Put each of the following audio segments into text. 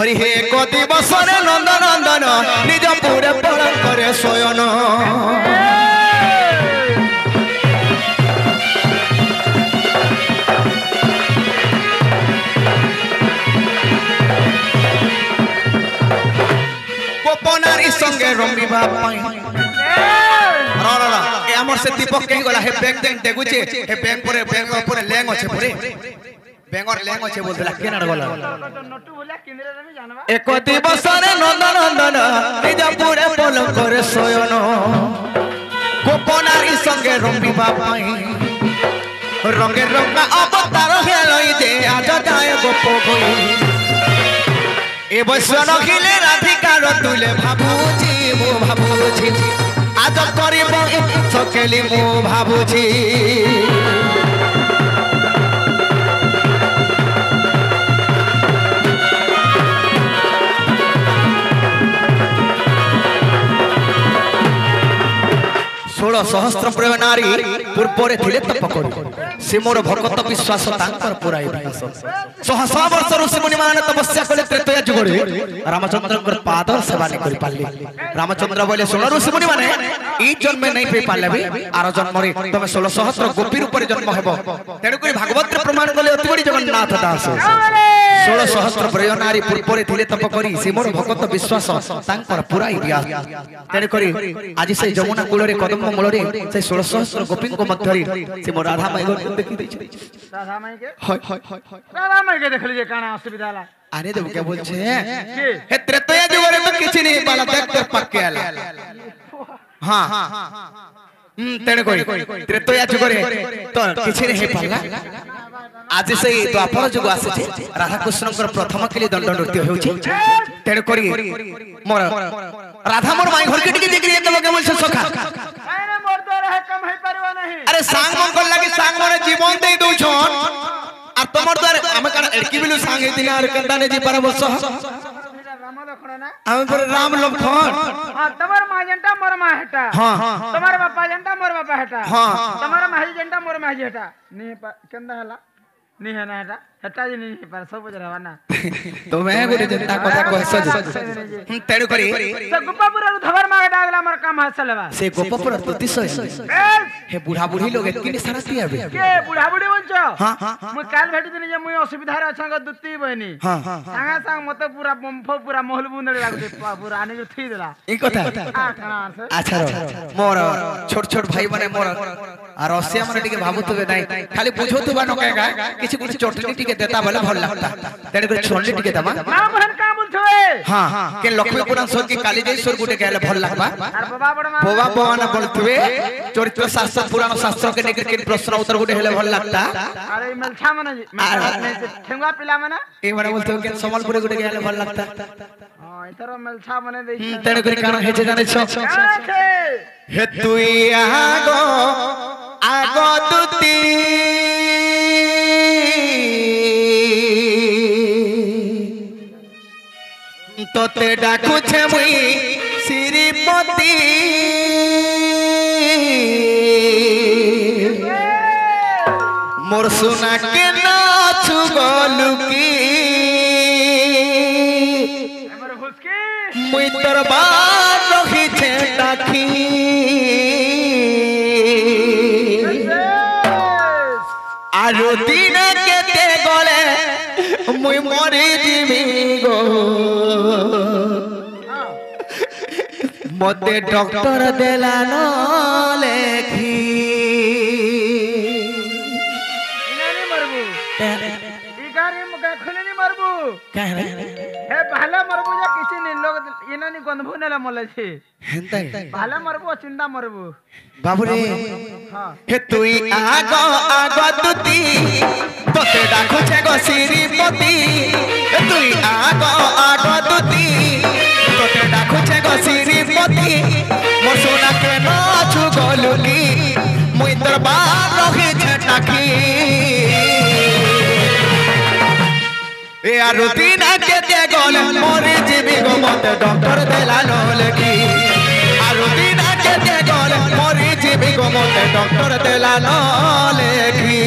হরি হে কতি বসরে নন্দন নন্দন নিজ পুরে পলং করে শয়ন গোপনারী সঙ্গে রমিবা পাই এ আমার সে দীপক কে গলা হে ব্যাগ দেন দেখুছে হে ব্যাগ পরে ল্যাং আছে পরে বেঙ্গর ল্যাং আছে বলতলা কেনার গলা নটু বলা কেন্দ্রে আমি জানবা একতি বসরে নন্দন নন্দন নিজ পুরে পলং করে শয়ন গোপনারী সঙ্গে রমিবা পাই রঙে রঙা অবতার হেলই দে আজ যায় গোপ গই এ বৈষ্ণ খিলে রাধিকার তুলে ভাবুছি মু ভাবুছি আজ করিব সকেলি মু ভাবুছি ষোড় সহস্র প্রেম নারী পূর্বরে থিলে তপকরি সে মোর ভকত বিশ্বাস তাঙ্কর পুরাই বিনাশ সহস্র বর্ষ ঋষি মুনি মানে তপস্যা কলে ত্রেতয়া যুগরে রামচন্দ্রଙ୍କର পাদ সেবা নি করি পারলি রামচন্দ্র বলে ষোড় ঋষি মুনি মানে এই জন্মে নাই পেই পারলে আর জন্মরে তুমি 16 সহস্র গোপীর উপরে জন্ম হেব তেণু করে ভাগবতরে প্রমাণ কলে অতি বড়ি জগন্নাথ দাস 16 সহস্র প্রেম নারী পূর্বরে থিলে তপকরি সে মোর ভকত বিশ্বাস তাঙ্কর পুরাই বিনাশ তেণু করে আজি সেই যমুনা কূলরে কদম মূলরে সেই 16 সহস্র গোপীଙ୍କ ମଧ୍ୟରେ ସେ ମୋ ରାଧା ମାଇ ଘରକୁ ଦେଖି ଦେଇଛି রাধা মাইকে হয় হয় হয় রাধা মাইকে দেখলি যে কানা অসুবিধা হলা আরে দেব কে বলছে হে ত্রেতয়া যুগরে তো কিছু নেই পালা দেখ তোর পাকে আলা হ্যাঁ তেনে কই ত্রেতয়া যুগরে তো কিছু নেই পালা আজি সেই দ্বাপর যুগ আসছে রাধা কৃষ্ণଙ୍କର প্রথম কেলি দণ্ড নৃত্য ହେଉଛି তেনে করি মোর রাধা মোর মাই ঘরকে টিকে দেখি দেব কে বলছে সখা अरे सांग मन कर लागे सांग माने जीवन दे दउ छन आ तमर द्वारा हम कन एडकी बिलु सांग हे दिना कंदा ने जी पारा बस राम लखन ना हम पर राम लखन हां तमर मा जंटा मोर मा हेटा हां तमर बापा जंटा मोर बापा हेटा हां तमर माही जंटा मोर माही हेटा नी कंदा हला नी है ना हेटा हेटा जी नी पर सब जरवा ना तो मैं गोटे जनता कथा कहस तेडु करी से गोपापुर धवर मा हेटा गला हमर काम हसलवा से गोपापुर तोतिस हे बुढ़ा बुढ़ी लोग एतकिनी सारा पियाबे के बुढ़ा बुढ़ी बंच हां मु काल भेटि दिनी जे मु असुविधा रे अछंग दुत्ती बहिनी हां सांगा सांग मते पूरा बम्फो पूरा महल बुंदले लागते पूरा आने जो थी देला ई कथा अच्छा मोर छोट छोट भाई माने मोर आ रसिया माने टिके भाबुतबे नाही खाली बुझोतबा न काका किछि कुछ चटनी टिके देता बोले भल लगता तेरे को छोड़ली टिके दमा ना बहन का बोलथवे हां के लक्ष्मीपुराण सर के कालीजेश्वर गुटे गेले भल लगबा और बाबा बवाना बोलथवे चरित्र शास्त्र पुराण शास्त्र के निकर के प्रश्न उत्तर गुटे हेले भल लगता अरे मलछा माने ठेंगा पिला माने ए माने बोलथवे के समलपुर गुटे गेले भल लगता हां इधर मलछा माने दे तेरे को कारण हेजे जाने छ हे तुई आगो दुती तोते डाकुछे मुई श्रीमती मोर सुना के नाचु गलुकी मुई दरबार रही छे डाकी आरो दिन के ते गले मुई मरी जीवी गो मते डॉक्टर देला न लेखी इनानी मरबू इगारी मगा खलेनी मरबू काहे रे हे भाला मरबू या किछि नि लोग इनानी गंधबू नेला मले छे हेंता भाला मरबू चिंता मरबू बाबू रे हां हे तुई आगो आगो तुती तोते डाको छे गो श्रीमती हे तुई आगो आगो तुती तोते डाको छे गो श्रीमती मोर सोना के नाचु गलुकी मुई दरबार रही छे टाकी ए आरुतीना के ते गले मोरे जीवी गो मते डॉक्टर देला ललकी आरुतीना के ते गले मोरे जीवी गो मते डॉक्टर देला ललकी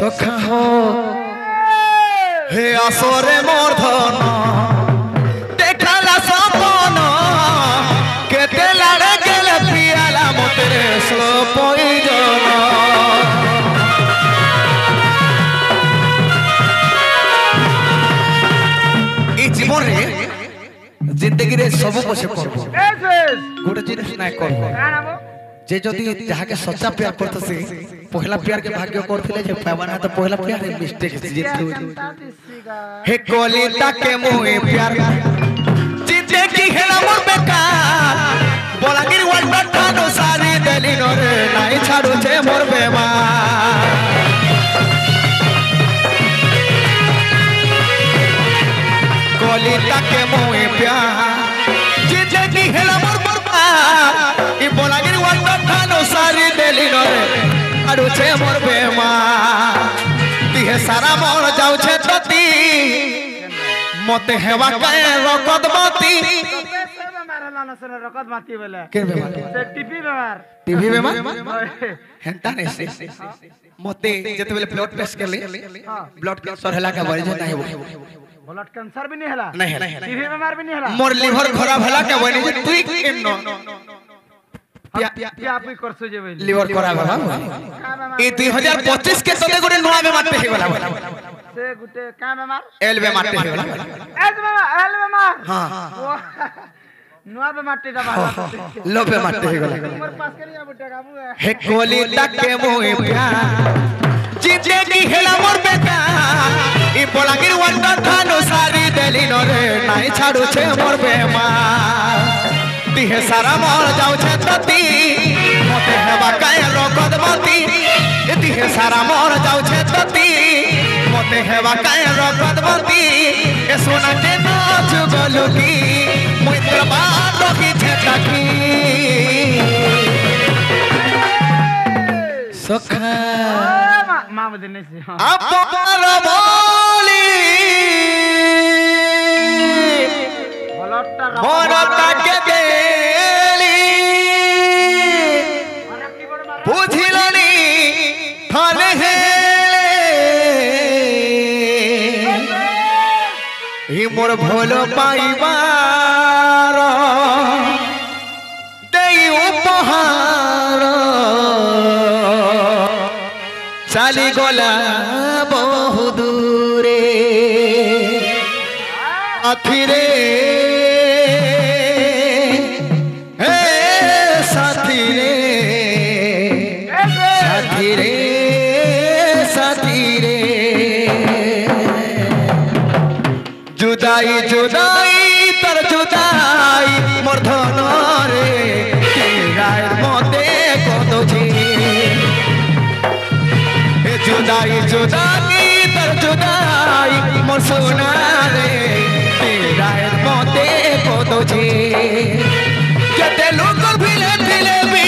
सखा हो हे आसरे मोर धन देखाला सपन केते लाड़े गेले पियाला मते स्लो पॉइजन ई जीवन रे जिंदगी रे सब कुछ करबो गोटे जिनिस ना करबो जे जदी जहा के सच्चा प्यार करतसे पहला प्यार के भाग्य करथिले जे पावाना तो पहला प्यार रे मिस्टेक जीतु हे कोलिता के मोए प्यार जीते की हेला मोर बेकार बोलागिर वर्ल्ड ठानो सारी देली नो रे नाई छाड़ू छे मोर बेमार कोलिता के मोए प्यार जीते की हेला मोर बेकार ई बोलागिर वर्ल्ड ठानो सारी देली नो रे आड़ू छे मोर बेमार तिहे सारा मोर जाऊ छे तती मते हेवा काए रकत मती रकत माती बोले के बेमार से टीवी बेमार हेंता ने से मते जते बेले ब्लड टेस्ट करले ब्लड कैंसर हला का वजह नहीं हो ब्लड कैंसर भी नहीं हला नहीं टीवी बीमार भी नहीं हला मोर लिवर खराब हला का वजह तू केनो क्या आप करसो जे बोली लिवर खराब हला ई 2025 के तले गोटे नवा में मारते हे वाला से गुटे का बीमार एल में मारते हे वाला एल बीमार हां नुआ पे मारते दबा लो पे मारते हे वाला उमर पास के लिया बुटे काबू हे कोली तक के मोए प्यार जीते की हेला मोर बेकार ई बोलागिर वंड थानो सारी देली नो रे नाई छाड़ू छे मोर बेमार तिहे सारा मोर जाऊ छे तती मते हेबा काए रकत मती तिहे सारा मोर जाऊ छे तती मते हेबा काए रकत मती ए सोना के नाच गलुकी मुइत्र बात रखी छे तकी सखा मां बदने से अपार बोली मोरता के देली बुझिलनी थाने हेले ही मोर भोलो पाइबार देई उपहार चाली गला बहु दूरे अथिरे हे साथी रे साथी रे साथी रे जुदाई जुदाई तर जुदाई मोर धन रे गाय मते कदोजी जुदाई जुदाई तर जुदाई मोर सोना रे गाय मते कदोजी जते लोग भिले भिले भी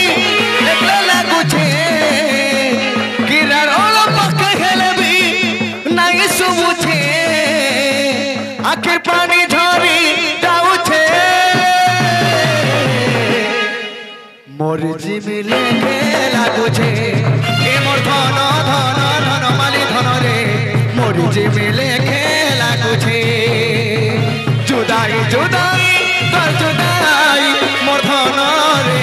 एकला लागू छे किरार पक हेले भी नहीं सुबु छे आखिर पानी झरी जाऊ छे मोर जिमिले के लागू छे ए मोर धन धन धन माली धन रे मोर जिमिले के लागू छे जुदाई जुदाई तर जुदाई मोर धन रे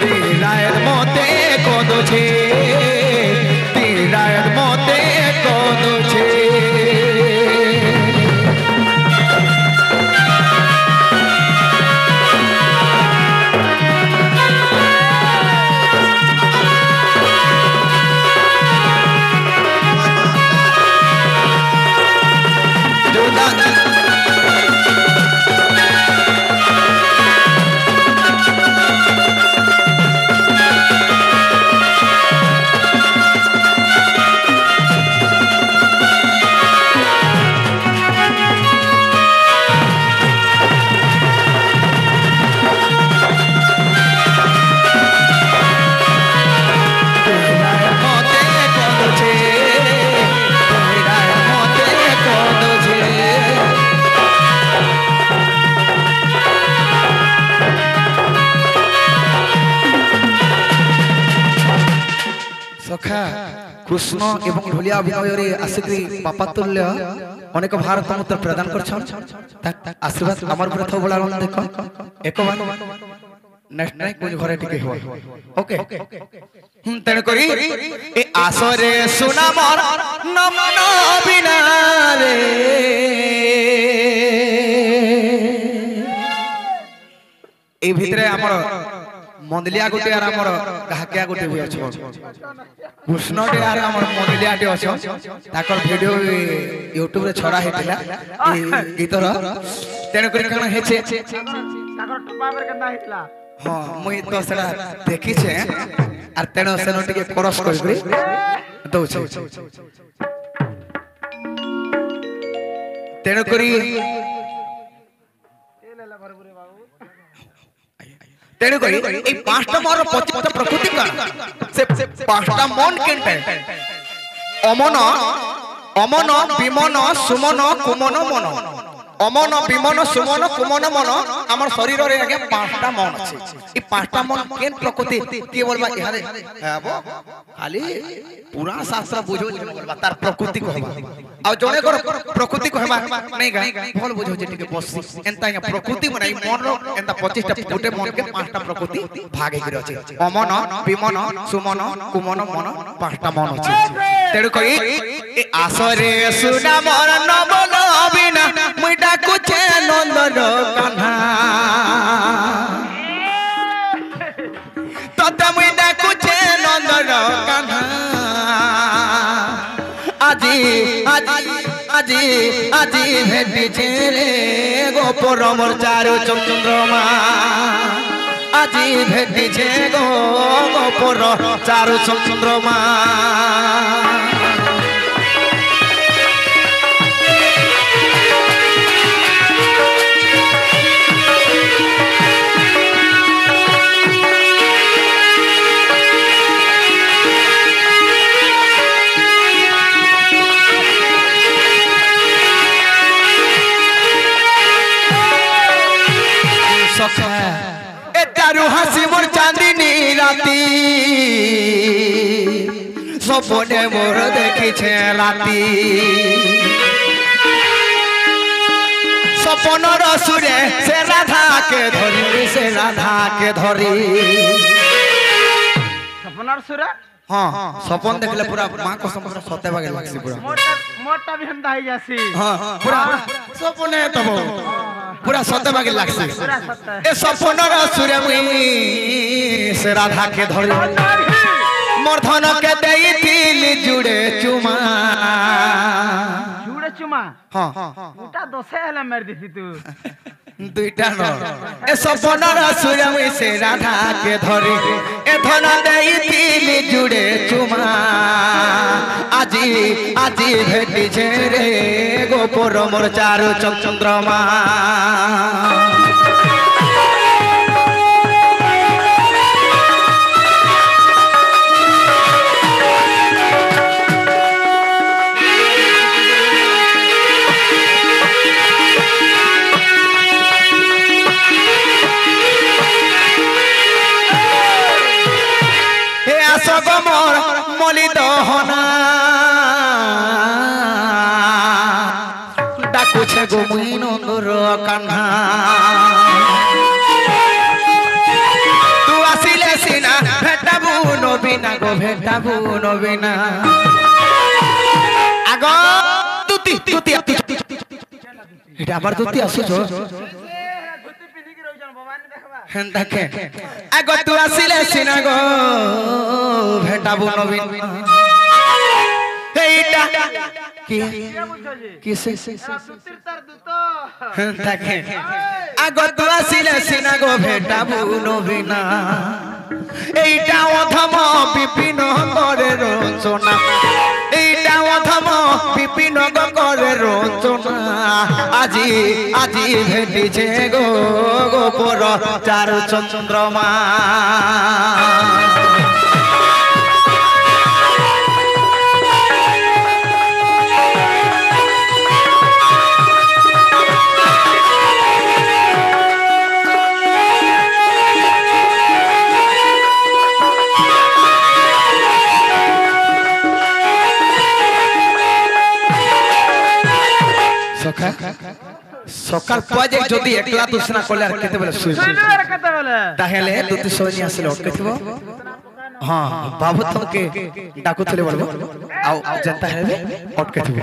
तीरायर मते कदो छे तीरायर मते कदो छे কৃষ্ণ এবং ঢুলিয়া অভিনয়রে আসিকি বাপা তুল্য অনেক ভারত মতো প্রদান করছন আশীর্বাদ আমার উপরে থাও বলা দেখো একবার নেক্সট নাই কোন ঘরে টিকে হওয়া ওকে তেণ করি এ আসরে সুনা মর নমন বিনারে এই ভিতরে আমার মন্দলিয়া গোটে আর আমার কাহাকিয়া গোটে বই আছে কৃষ্ণটে আর আমার মন্দলিয়াটে আছে তাকর ভিডিও ইউটিউব রে ছড়া হেতিলা এই গীতর তেণ করি কারণ হেছে তাকর টপাবের কেন্দা হিতলা হ্যাঁ মুই তো সেটা দেখিছে আর তেণ সেন টিকে করস করি দউছে তেণ করি তেণু করি এই পাঁচটা মর পঁচিশটা প্রকৃতি কারণ সে পাঁচটা মন কেনটা অমন অমন বিমন সুমন কুমন মন অমন বিমন সুমন কুমন মন আমার শরীরে আগে পাঁচটা মন আছে এই পাঁচটা মন কেন প্রকৃতি কি বলবা ইহারে হবো খালি পুরা শাস্ত্র বুঝো বলবা তার প্রকৃতি কহবা আর জনে কর প্রকৃতি কহবা নাই গা ভাল বুঝো যে টিকে বসি এন্তা প্রকৃতি মানে মন এন্তা 25টা ফুটে মন কে পাঁচটা প্রকৃতি ভাগে গিরে আছে অমন বিমন সুমন কুমন মন পাঁচটা মন আছে তেড় কই এ আসরে সুনা মন নবন বিনা মুই ডাকুছে নন্দন কান্হা ততে মুই ডাকুছে নন্দন কান্হা আজি আজি আজি আজি ভেটিছে রে গোপর মোর চারু চন্দ্রমা আজি ভেটিছে গো গোপর চারু চন্দ্রমা এ চারু হাসি মোর চাঁদিনী রাতি সপনে মোর দেখিছে রাতি সপনর সুরে সে রাধাকে ধরি সে রাধাকে ধরি সপনার সুরে হ্যাঁ সপন দেখলে পুরা মা কসম করে সতে বাগে লাগছে পুরা মোরটা भी हंदा হই যাসি হ্যাঁ পুরা সপনে তব পুরা সতে বাগে লাগছে পুরা সত্য এ সপনর সুরে মুই সে রাধাকে ধরি মোর ধনকে দেইতিলি জুড়ে চুমা জুড়ে চুমা হ্যাঁ ওটা দোষে হলে মের দিছি তুই দুইটা ন এ সপনর সুরে মুই সে রাধাকে ধরি এ ধন দেইতিলি জুড়ে চুমা আজি আজি ভেটিছে রে গোপর মোর চারু চন্দ্রমা মোর মলি দহনা ডাকুছে গো মুই নন্দর কান্হা তু আসিলে সিনা ভেটাবু নবীনা গো ভেটাবু নবীনা আগ তুতি তুতি এটা আবার তুতি আসিছ ধুতি পিন্ধি কি রইছন ভবানী দেখবা দেখে আগ তু আসিলে সিনা গো ভেটাবু নবীন এইটা কি কি সে সুতির তার দুত দেখে আগ তু আসিলে সিনা গো ভেটাবু নবীনা এইটা অধম বিপিন করে রচনা এইটা অধম বিপিন করে রচনা আজি আজি ভেটিছে গো গোপর চারু চন্দ্রমা দেখা সকাল পাজে যদি একলা দুসনা করলে আর কেতে বলে শুই শুইলু আর কত বলে তাহলে দুটি সৈনি আসলে অটকে থিব হ্যাঁ বাবু তোকে ডাকুଥିଲେ বলবো আও জনতা হেবে অটকে থিব